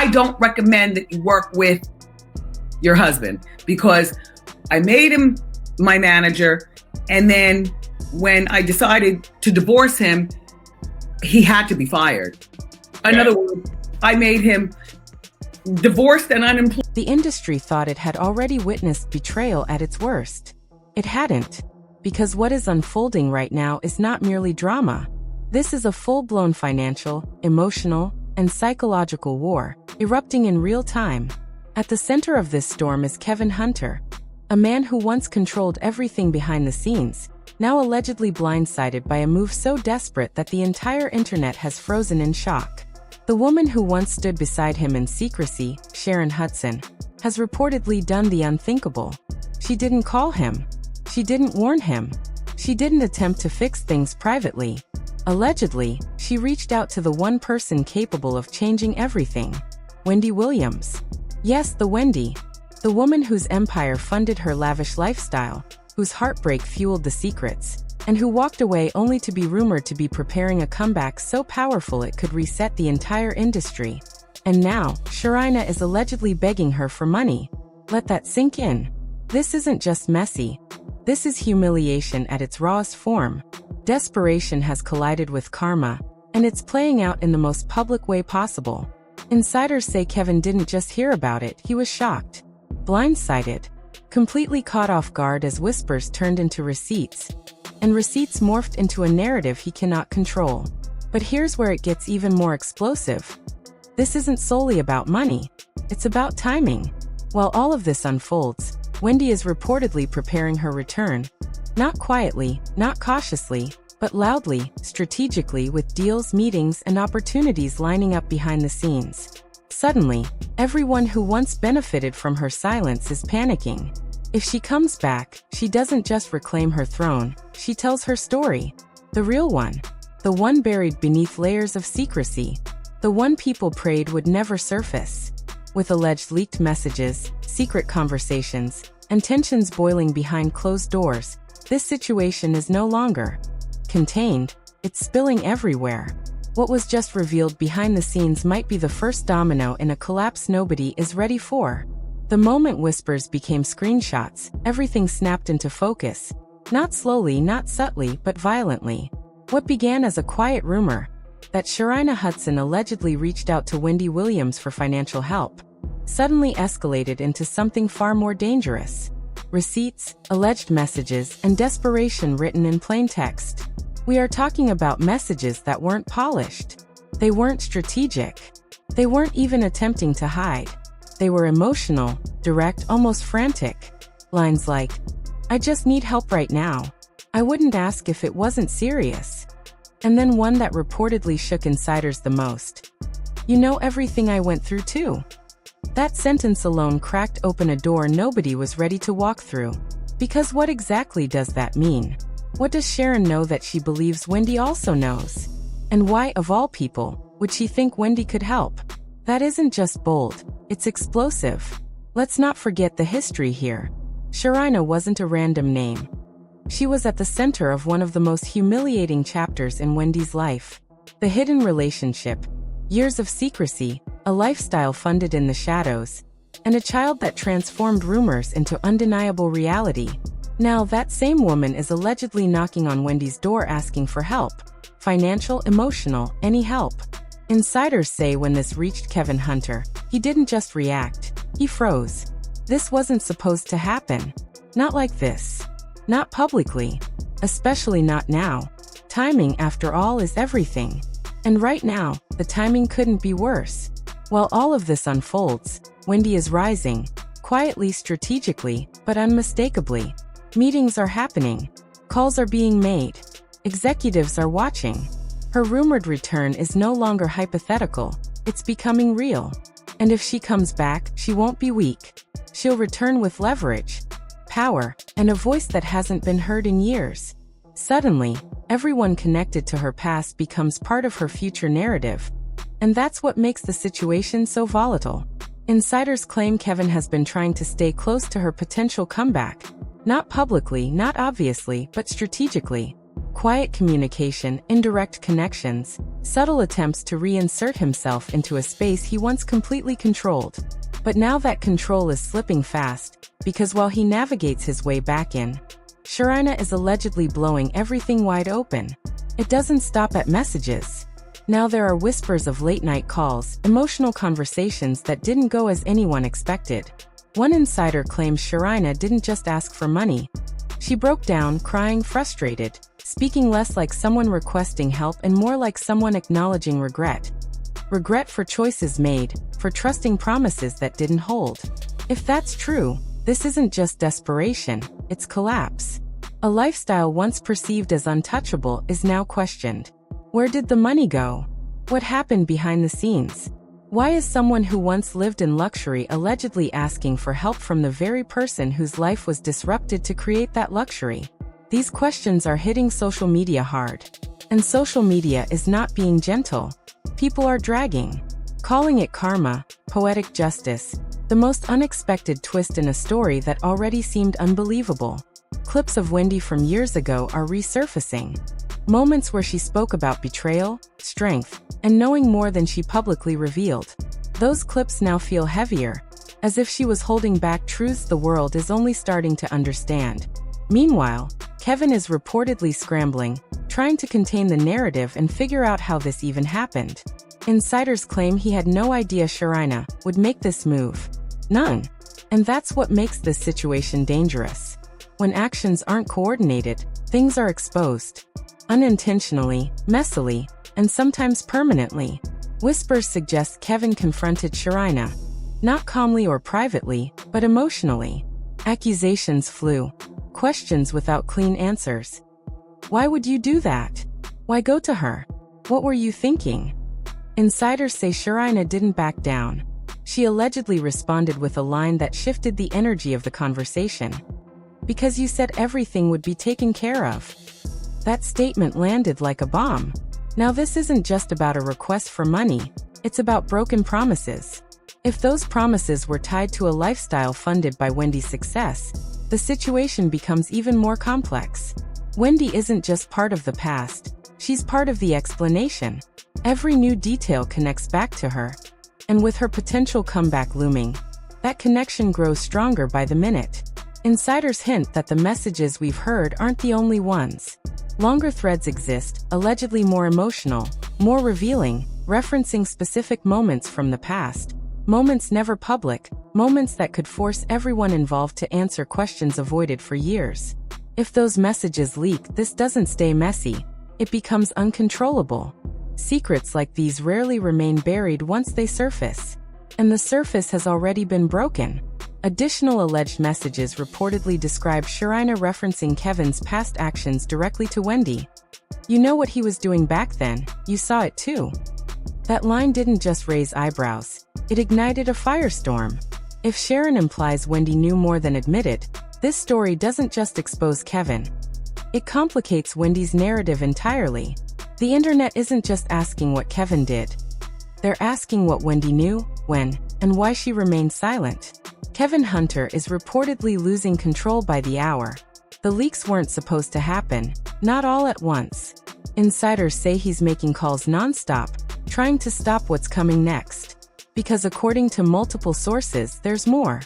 I don't recommend that you work with your husband, because I made him my manager. And then when I decided to divorce him, he had to be fired. In other words, I made him divorced and unemployed. The industry thought it had already witnessed betrayal at its worst. It hadn't, because what is unfolding right now is not merely drama. This is a full-blown financial, emotional, and psychological war, erupting in real time. At the center of this storm is Kevin Hunter, a man who once controlled everything behind the scenes, now allegedly blindsided by a move so desperate that the entire internet has frozen in shock. The woman who once stood beside him in secrecy, Sharina Hudson, has reportedly done the unthinkable. She didn't call him. She didn't warn him. She didn't attempt to fix things privately. Allegedly, she reached out to the one person capable of changing everything: Wendy Williams. Yes, the Wendy. The woman whose empire funded her lavish lifestyle, whose heartbreak fueled the secrets, and who walked away only to be rumored to be preparing a comeback so powerful it could reset the entire industry. And now, Sharina is allegedly begging her for money. Let that sink in. This isn't just messy. This is humiliation at its rawest form. Desperation has collided with karma, and it's playing out in the most public way possible. Insiders say Kevin didn't just hear about it, he was shocked, blindsided, completely caught off guard as whispers turned into receipts, and receipts morphed into a narrative he cannot control. But here's where it gets even more explosive. This isn't solely about money. It's about timing. While all of this unfolds, Wendy is reportedly preparing her return. Not quietly, not cautiously, but loudly, strategically, with deals, meetings, and opportunities lining up behind the scenes. Suddenly, everyone who once benefited from her silence is panicking. If she comes back, she doesn't just reclaim her throne, she tells her story. The real one. The one buried beneath layers of secrecy. The one people prayed would never surface. With alleged leaked messages, secret conversations, and tensions boiling behind closed doors, this situation is no longer contained, it's spilling everywhere. What was just revealed behind the scenes might be the first domino in a collapse nobody is ready for. The moment whispers became screenshots, everything snapped into focus. Not slowly, not subtly, but violently. What began as a quiet rumor, that Sharina Hudson allegedly reached out to Wendy Williams for financial help, suddenly escalated into something far more dangerous. Receipts, alleged messages, and desperation written in plain text. We are talking about messages that weren't polished. They weren't strategic. They weren't even attempting to hide. They were emotional, direct, almost frantic. Lines like, "I just need help right now. I wouldn't ask if it wasn't serious." And then one that reportedly shook insiders the most. "You know everything I went through too." That sentence alone cracked open a door nobody was ready to walk through. Because what exactly does that mean? What does Sharon know that she believes Wendy also knows? And why, of all people, would she think Wendy could help? That isn't just bold, it's explosive. Let's not forget the history here. Sharina wasn't a random name. She was at the center of one of the most humiliating chapters in Wendy's life. The hidden relationship, years of secrecy, a lifestyle funded in the shadows, and a child that transformed rumors into undeniable reality. Now that same woman is allegedly knocking on Wendy's door asking for help. Financial, emotional, any help. Insiders say when this reached Kevin Hunter, he didn't just react, he froze. This wasn't supposed to happen. Not like this. Not publicly. Especially not now. Timing, after all, is everything. And right now, the timing couldn't be worse. While all of this unfolds, Wendy is rising, quietly, strategically, but unmistakably. Meetings are happening. Calls are being made. Executives are watching. Her rumored return is no longer hypothetical. It's becoming real. And if she comes back, she won't be weak. She'll return with leverage, power, and a voice that hasn't been heard in years. Suddenly, everyone connected to her past becomes part of her future narrative. And that's what makes the situation so volatile. Insiders claim Kevin has been trying to stay close to her potential comeback. Not publicly, not obviously, but strategically. Quiet communication, indirect connections, subtle attempts to reinsert himself into a space he once completely controlled. But now that control is slipping fast, because while he navigates his way back in, Sharina is allegedly blowing everything wide open. It doesn't stop at messages. Now there are whispers of late-night calls, emotional conversations that didn't go as anyone expected. One insider claims Sharina didn't just ask for money. She broke down, crying, frustrated, speaking less like someone requesting help and more like someone acknowledging regret. Regret for choices made, for trusting promises that didn't hold. If that's true, this isn't just desperation, it's collapse. A lifestyle once perceived as untouchable is now questioned. Where did the money go? What happened behind the scenes? Why is someone who once lived in luxury allegedly asking for help from the very person whose life was disrupted to create that luxury? These questions are hitting social media hard. And social media is not being gentle. People are dragging, calling it karma, poetic justice, the most unexpected twist in a story that already seemed unbelievable. Clips of Wendy from years ago are resurfacing. Moments where she spoke about betrayal, strength, and knowing more than she publicly revealed. Those clips now feel heavier, as if she was holding back truths the world is only starting to understand. Meanwhile, Kevin is reportedly scrambling, trying to contain the narrative and figure out how this even happened. Insiders claim he had no idea Sharina would make this move. None. And that's what makes this situation dangerous. When actions aren't coordinated, things are exposed. Unintentionally, messily, and sometimes permanently. Whispers suggest Kevin confronted Sharina, not calmly or privately, but emotionally. Accusations flew. Questions without clean answers. Why would you do that? Why go to her? What were you thinking? Insiders say Sharina didn't back down. She allegedly responded with a line that shifted the energy of the conversation. Because you said everything would be taken care of. That statement landed like a bomb. Now this isn't just about a request for money, it's about broken promises. If those promises were tied to a lifestyle funded by Wendy's success, the situation becomes even more complex. Wendy isn't just part of the past, she's part of the explanation. Every new detail connects back to her. And with her potential comeback looming, that connection grows stronger by the minute. Insiders hint that the messages we've heard aren't the only ones. Longer threads exist, allegedly more emotional, more revealing, referencing specific moments from the past. Moments never public, moments that could force everyone involved to answer questions avoided for years. If those messages leak, this doesn't stay messy. It becomes uncontrollable. Secrets like these rarely remain buried once they surface. And the surface has already been broken. Additional alleged messages reportedly describe Sharina referencing Kevin's past actions directly to Wendy. You know what he was doing back then, you saw it too. That line didn't just raise eyebrows, it ignited a firestorm. If Sharon implies Wendy knew more than admitted, this story doesn't just expose Kevin. It complicates Wendy's narrative entirely. The internet isn't just asking what Kevin did. They're asking what Wendy knew, when, and why she remained silent. Kevin Hunter is reportedly losing control by the hour. The leaks weren't supposed to happen, not all at once. Insiders say he's making calls non-stop, trying to stop what's coming next. Because according to multiple sources, there's more.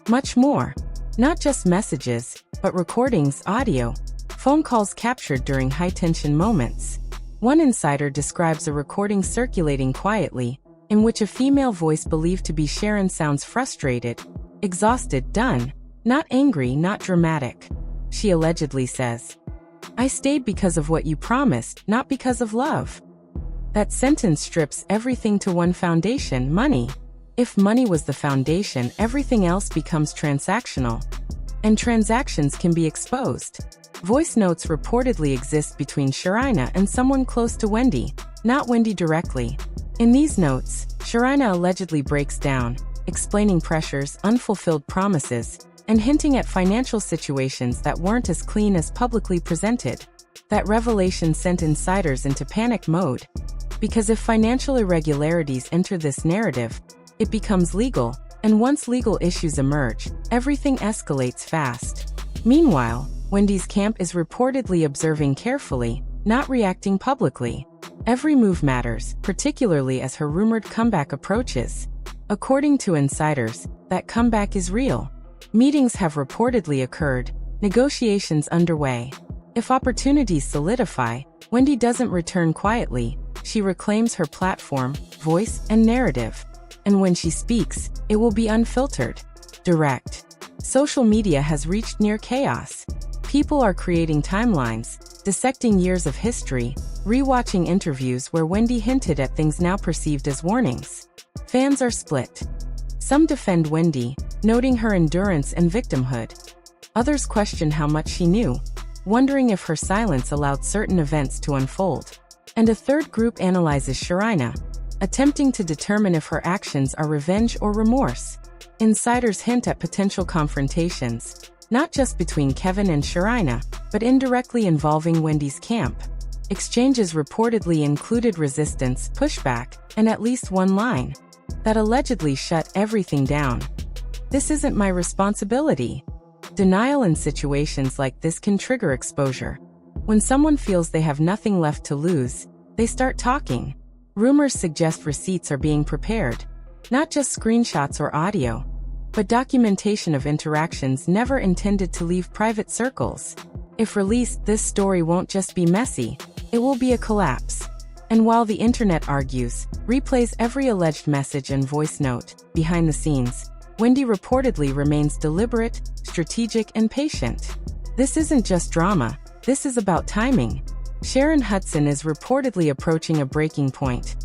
Much more. Not just messages, but recordings, audio, phone calls captured during high-tension moments. One insider describes a recording circulating quietly, in which a female voice believed to be Sharon sounds frustrated, exhausted, done, not angry, not dramatic. She allegedly says, "I stayed because of what you promised, not because of love." That sentence strips everything to one foundation: money. If money was the foundation, everything else becomes transactional. And transactions can be exposed. Voice notes reportedly exist between Sharina and someone close to Wendy, not Wendy directly. In these notes, Sharina allegedly breaks down, explaining pressures, unfulfilled promises, and hinting at financial situations that weren't as clean as publicly presented. That revelation sent insiders into panic mode. Because if financial irregularities enter this narrative, it becomes legal, and once legal issues emerge, everything escalates fast. Meanwhile, Wendy's camp is reportedly observing carefully, not reacting publicly. Every move matters, particularly as her rumored comeback approaches. According to insiders, that comeback is real. Meetings have reportedly occurred, negotiations underway. If opportunities solidify, Wendy doesn't return quietly. She reclaims her platform, voice, and narrative. And when she speaks, it will be unfiltered, direct. Social media has reached near chaos. People are creating timelines, dissecting years of history, rewatching interviews where Wendy hinted at things now perceived as warnings. Fans are split. Some defend Wendy, noting her endurance and victimhood. Others question how much she knew, wondering if her silence allowed certain events to unfold. And a third group analyzes Sharina, attempting to determine if her actions are revenge or remorse. Insiders hint at potential confrontations, not just between Kevin and Sharina, but indirectly involving Wendy's camp. Exchanges reportedly included resistance, pushback, and at least one line that allegedly shut everything down. "This isn't my responsibility." Denial in situations like this can trigger exposure. When someone feels they have nothing left to lose, they start talking. Rumors suggest receipts are being prepared, not just screenshots or audio, but documentation of interactions never intended to leave private circles. If released, this story won't just be messy, it will be a collapse. And while the internet argues, replays every alleged message and voice note, behind the scenes, Wendy reportedly remains deliberate, strategic, and patient. This isn't just drama, this is about timing. Sharina Hudson is reportedly approaching a breaking point.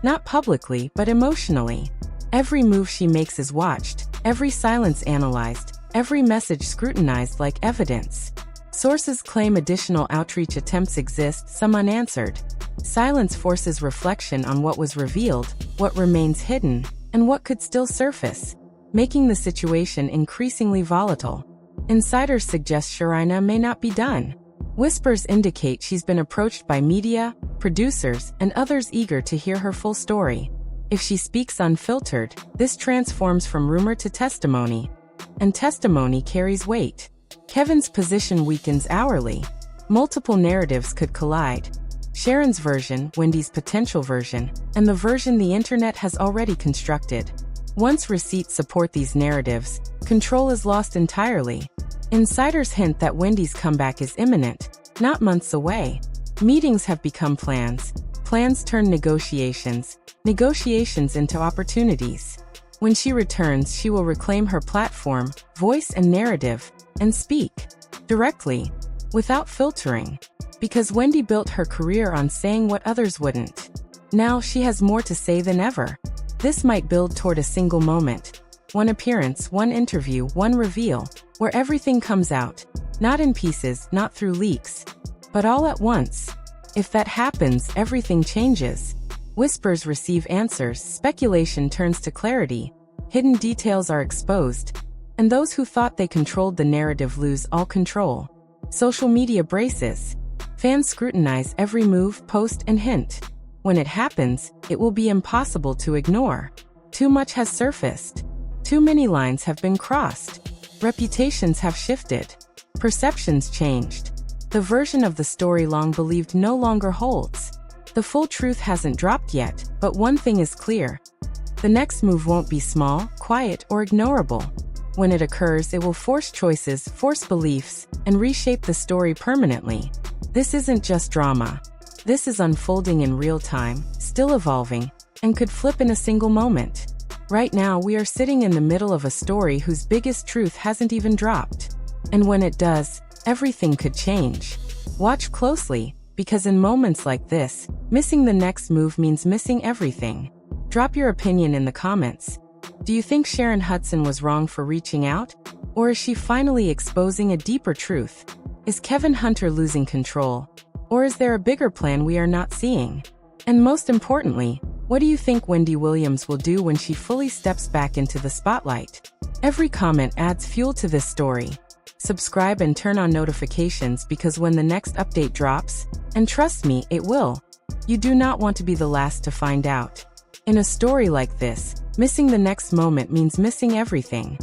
Not publicly, but emotionally. Every move she makes is watched, every silence analyzed, every message scrutinized like evidence. Sources claim additional outreach attempts exist, some unanswered. Silence forces reflection on what was revealed, what remains hidden, and what could still surface, making the situation increasingly volatile. Insiders suggest Sharina may not be done. Whispers indicate she's been approached by media, producers, and others eager to hear her full story. If she speaks unfiltered, this transforms from rumor to testimony. And testimony carries weight. Kevin's position weakens hourly. Multiple narratives could collide. Sharon's version, Wendy's potential version, and the version the internet has already constructed. Once receipts support these narratives, control is lost entirely. Insiders hint that Wendy's comeback is imminent, not months away. Meetings have become plans. Plans turn negotiations. Negotiations into opportunities. When she returns, she will reclaim her platform, voice, and narrative, and speak directly, without filtering. Because Wendy built her career on saying what others wouldn't. Now she has more to say than ever. This might build toward a single moment. One appearance, one interview, one reveal, where everything comes out. Not in pieces, not through leaks, but all at once. If that happens, everything changes. Whispers receive answers, speculation turns to clarity, hidden details are exposed, and those who thought they controlled the narrative lose all control. Social media braces. Fans scrutinize every move, post, and hint. When it happens, it will be impossible to ignore. Too much has surfaced. Too many lines have been crossed. Reputations have shifted. Perceptions changed. The version of the story long believed no longer holds. The full truth hasn't dropped yet, but one thing is clear. The next move won't be small, quiet, or ignorable. When it occurs, it will force choices, force beliefs, and reshape the story permanently. This isn't just drama. This is unfolding in real time, still evolving, and could flip in a single moment. Right now, we are sitting in the middle of a story whose biggest truth hasn't even dropped. And when it does, everything could change. Watch closely, because in moments like this, missing the next move means missing everything. Drop your opinion in the comments. Do you think Sharina Hudson was wrong for reaching out? Or is she finally exposing a deeper truth? Is Kevin Hunter losing control? Or is there a bigger plan we are not seeing? And most importantly, what do you think Wendy Williams will do when she fully steps back into the spotlight? Every comment adds fuel to this story. Subscribe and turn on notifications because when the next update drops, and trust me, it will, you do not want to be the last to find out. In a story like this, missing the next moment means missing everything.